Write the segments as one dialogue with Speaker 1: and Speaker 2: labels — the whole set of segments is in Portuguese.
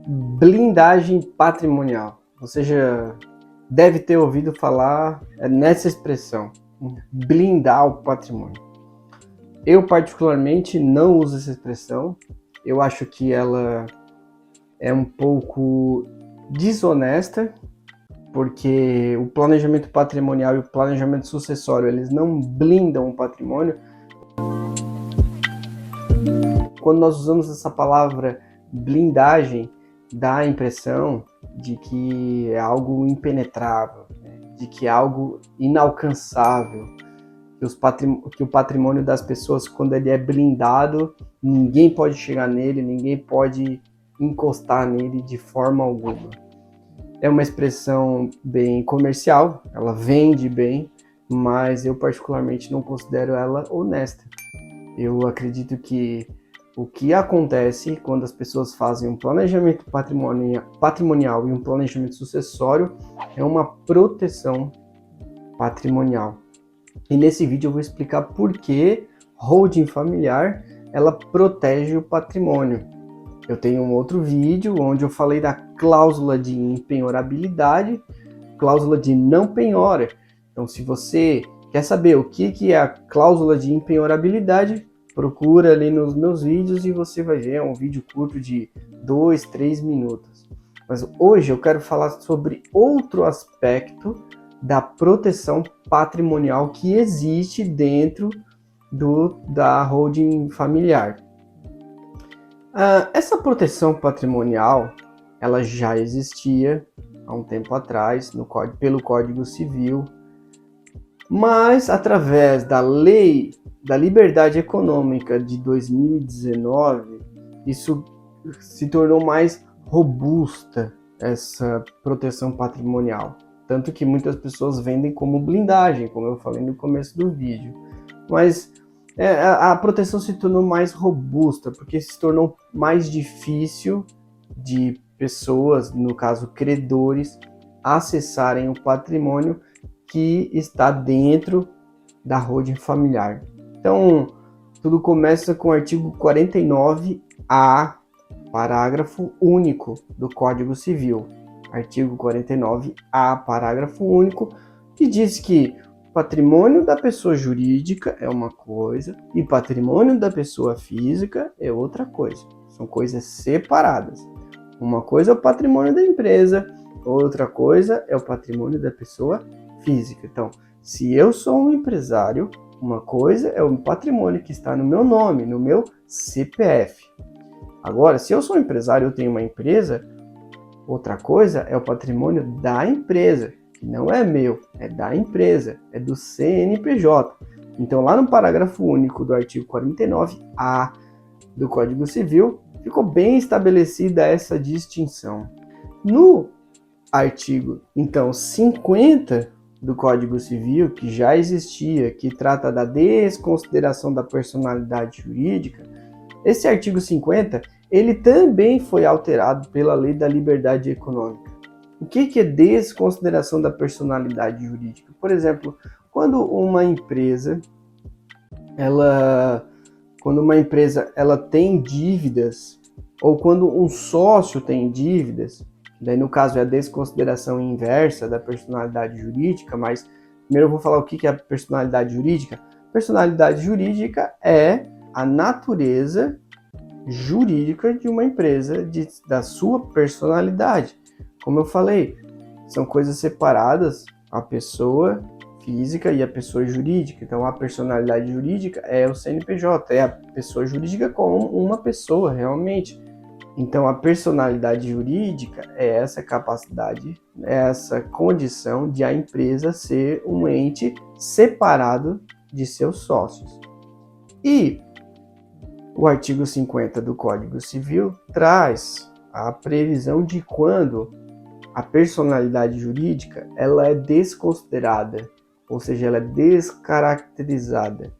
Speaker 1: Blindagem patrimonial. Você já deve ter ouvido falar nessa expressão, blindar o patrimônio. Eu particularmente não uso essa expressão. Eu acho que ela é um pouco desonesta, porque o planejamento patrimonial e o planejamento sucessório, eles não blindam o patrimônio. Quando nós usamos essa palavra blindagem, dá a impressão de que é algo impenetrável, de que é algo inalcançável, que o patrimônio das pessoas, quando ele é blindado, ninguém pode chegar nele, ninguém pode encostar nele de forma alguma. É uma expressão bem comercial, ela vende bem, mas eu particularmente não considero ela honesta. Eu acredito que o que acontece quando as pessoas fazem um planejamento patrimonial e um planejamento sucessório é uma proteção patrimonial. E nesse vídeo eu vou explicar por que holding familiar ela protege o patrimônio. Eu tenho um outro vídeo onde eu falei da cláusula de impenhorabilidade, cláusula de não penhora. Então, se você quer saber o que é a cláusula de impenhorabilidade, procura ali nos meus vídeos e você vai ver, é um vídeo curto de 2, 3 minutos. Mas hoje eu quero falar sobre outro aspecto da proteção patrimonial que existe dentro da holding familiar. Essa proteção patrimonial, ela já existia há um tempo atrás pelo Código Civil, mas através da Lei da Liberdade Econômica de 2019, isso se tornou mais robusta, essa proteção patrimonial. Tanto que muitas pessoas vendem como blindagem, como eu falei no começo do vídeo. Mas a proteção se tornou mais robusta, porque se tornou mais difícil de pessoas, no caso credores, acessarem o patrimônio que está dentro da holding familiar. Então, tudo começa com o artigo 49A, parágrafo único do Código Civil. Artigo 49A, parágrafo único, que diz que patrimônio da pessoa jurídica é uma coisa e patrimônio da pessoa física é outra coisa. São coisas separadas. Uma coisa é o patrimônio da empresa, outra coisa é o patrimônio da pessoa física. Então, se eu sou um empresário, uma coisa é o patrimônio que está no meu nome, no meu CPF. Agora, se eu sou um empresário e eu tenho uma empresa, outra coisa é o patrimônio da empresa, que não é meu, é da empresa, é do CNPJ. Então, lá no parágrafo único do artigo 49A do Código Civil, ficou bem estabelecida essa distinção. No artigo, então, 50 do Código Civil, que já existia, que trata da desconsideração da personalidade jurídica, esse artigo 50, ele também foi alterado pela Lei da Liberdade Econômica. O que é desconsideração da personalidade jurídica? Por exemplo, quando uma empresa ela tem dívidas, ou quando um sócio tem dívidas, daí no caso é a desconsideração inversa da personalidade jurídica, mas primeiro eu vou falar o que é a personalidade jurídica. Personalidade jurídica é a natureza jurídica de uma empresa, da sua personalidade. Como eu falei, são coisas separadas, a pessoa física e a pessoa jurídica. Então, a personalidade jurídica é o CNPJ, é a pessoa jurídica como uma pessoa, realmente. Então, a personalidade jurídica é essa capacidade, é essa condição de a empresa ser um ente separado de seus sócios. E o artigo 50 do Código Civil traz a previsão de quando a personalidade jurídica ela é desconsiderada, ou seja, ela é descaracterizada.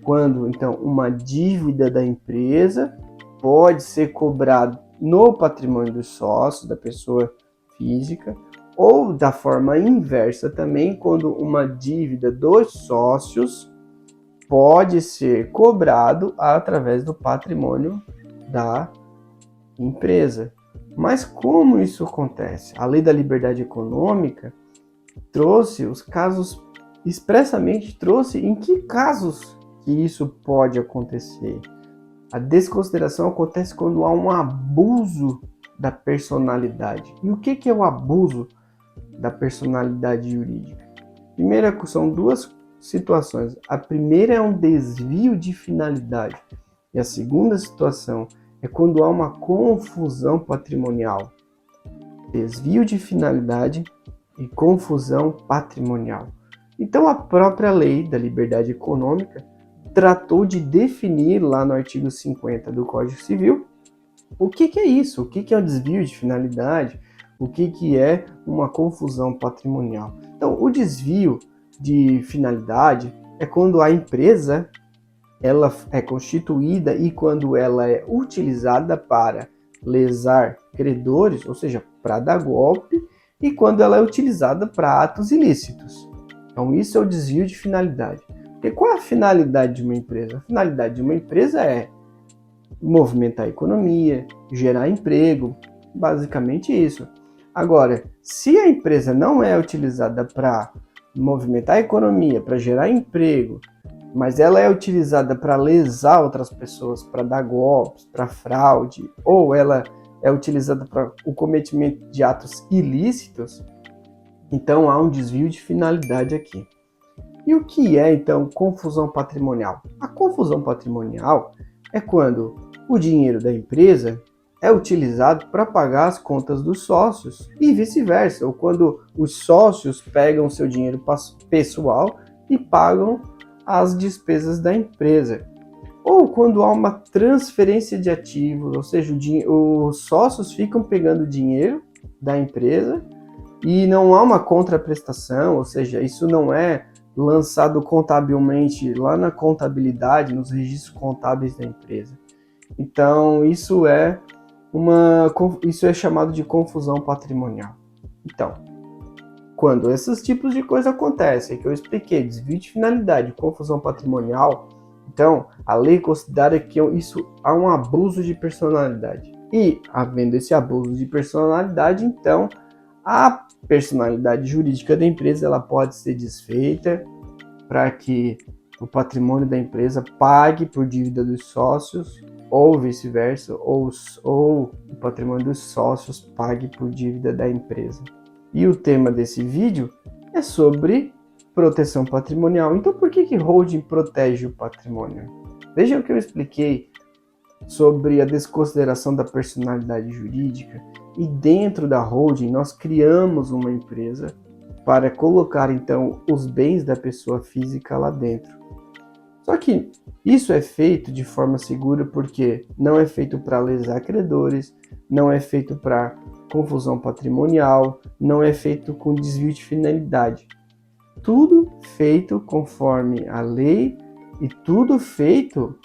Speaker 1: Quando, então, uma dívida da empresa pode ser cobrada no patrimônio dos sócios, da pessoa física, ou da forma inversa também, quando uma dívida dos sócios pode ser cobrado através do patrimônio da empresa. Mas como isso acontece? A Lei da Liberdade Econômica trouxe os casos, expressamente trouxe em que casos que isso pode acontecer. A desconsideração acontece quando há um abuso da personalidade. E o que é o abuso da personalidade jurídica? Primeira, são duas situações. A primeira é um desvio de finalidade. E a segunda situação é quando há uma confusão patrimonial. Desvio de finalidade e confusão patrimonial. Então, a própria lei da liberdade econômica tratou de definir lá no artigo 50 do Código Civil o que é isso, o que é um desvio de finalidade, o que é uma confusão patrimonial. Então, o desvio de finalidade é quando a empresa ela é constituída e quando ela é utilizada para lesar credores, ou seja, para dar golpe, e quando ela é utilizada para atos ilícitos. Então, isso é o desvio de finalidade. Porque qual é a finalidade de uma empresa? A finalidade de uma empresa é movimentar a economia, gerar emprego, basicamente isso. Agora, se a empresa não é utilizada para movimentar a economia, para gerar emprego, mas ela é utilizada para lesar outras pessoas, para dar golpes, para fraude, ou ela é utilizada para o cometimento de atos ilícitos, então há um desvio de finalidade aqui. E o que é, então, confusão patrimonial? A confusão patrimonial é quando o dinheiro da empresa é utilizado para pagar as contas dos sócios e vice-versa, ou quando os sócios pegam seu dinheiro pessoal e pagam as despesas da empresa. Ou quando há uma transferência de ativos, ou seja, os sócios ficam pegando dinheiro da empresa e não há uma contraprestação, ou seja, isso não é lançado contabilmente lá na contabilidade, nos registros contábeis da empresa. Então, isso é chamado de confusão patrimonial. Então, quando esses tipos de coisa acontecem, que eu expliquei, desvio de finalidade, confusão patrimonial, então a lei considera que isso há um abuso de personalidade. E, havendo esse abuso de personalidade, então a personalidade jurídica da empresa ela pode ser desfeita para que o patrimônio da empresa pague por dívida dos sócios, ou vice-versa, ou o patrimônio dos sócios pague por dívida da empresa. E o tema desse vídeo é sobre proteção patrimonial. Então, por que holding protege o patrimônio? Vejam que eu expliquei sobre a desconsideração da personalidade jurídica e dentro da holding nós criamos uma empresa para colocar então os bens da pessoa física lá dentro. Só que isso é feito de forma segura porque não é feito para lesar credores, não é feito para confusão patrimonial, não é feito com desvio de finalidade. Tudo feito conforme a lei e tudo feito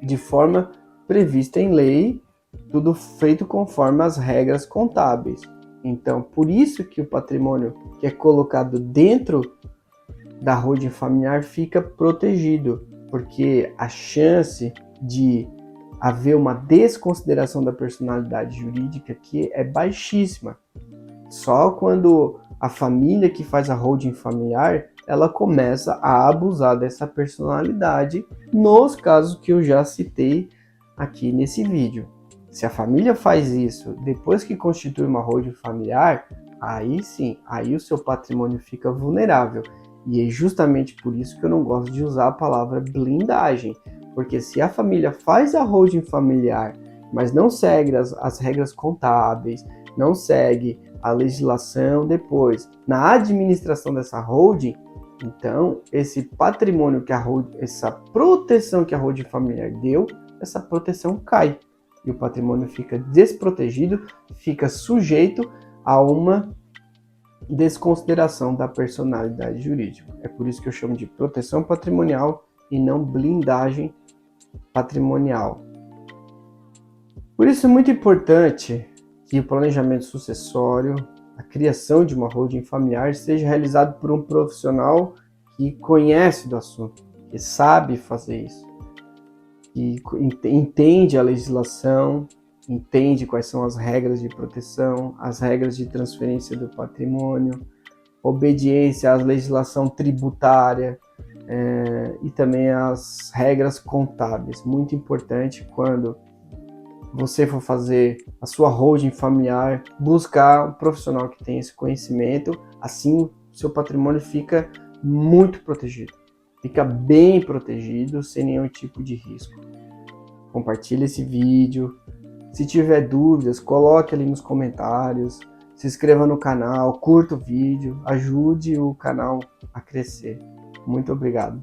Speaker 1: de forma prevista em lei, tudo feito conforme as regras contábeis. Então, por isso que o patrimônio que é colocado dentro da holding familiar fica protegido, porque a chance de haver uma desconsideração da personalidade jurídica aqui é baixíssima. Só quando a família que faz a holding familiar, ela começa a abusar dessa personalidade nos casos que eu já citei aqui nesse vídeo. Se a família faz isso depois que constitui uma holding familiar, aí sim, aí o seu patrimônio fica vulnerável. E é justamente por isso que eu não gosto de usar a palavra blindagem, porque se a família faz a holding familiar, mas não segue as regras contábeis, não segue a legislação depois, na administração dessa holding, então esse patrimônio que essa proteção que a holding familiar deu, essa proteção cai. E o patrimônio fica desprotegido, fica sujeito a uma desconsideração da personalidade jurídica. É por isso que eu chamo de proteção patrimonial e não blindagem patrimonial. Por isso é muito importante que o planejamento sucessório, a criação de uma holding familiar seja realizado por um profissional que conhece do assunto, que sabe fazer isso, que entende a legislação entende quais são as regras de proteção, as regras de transferência do patrimônio, obediência à legislação tributária e também às regras contábeis. Muito importante quando você for fazer a sua holding familiar, buscar um profissional que tenha esse conhecimento, assim seu patrimônio fica muito protegido, fica bem protegido, sem nenhum tipo de risco. Compartilhe esse vídeo, se tiver dúvidas, coloque ali nos comentários, se inscreva no canal, curta o vídeo, ajude o canal a crescer. Muito obrigado.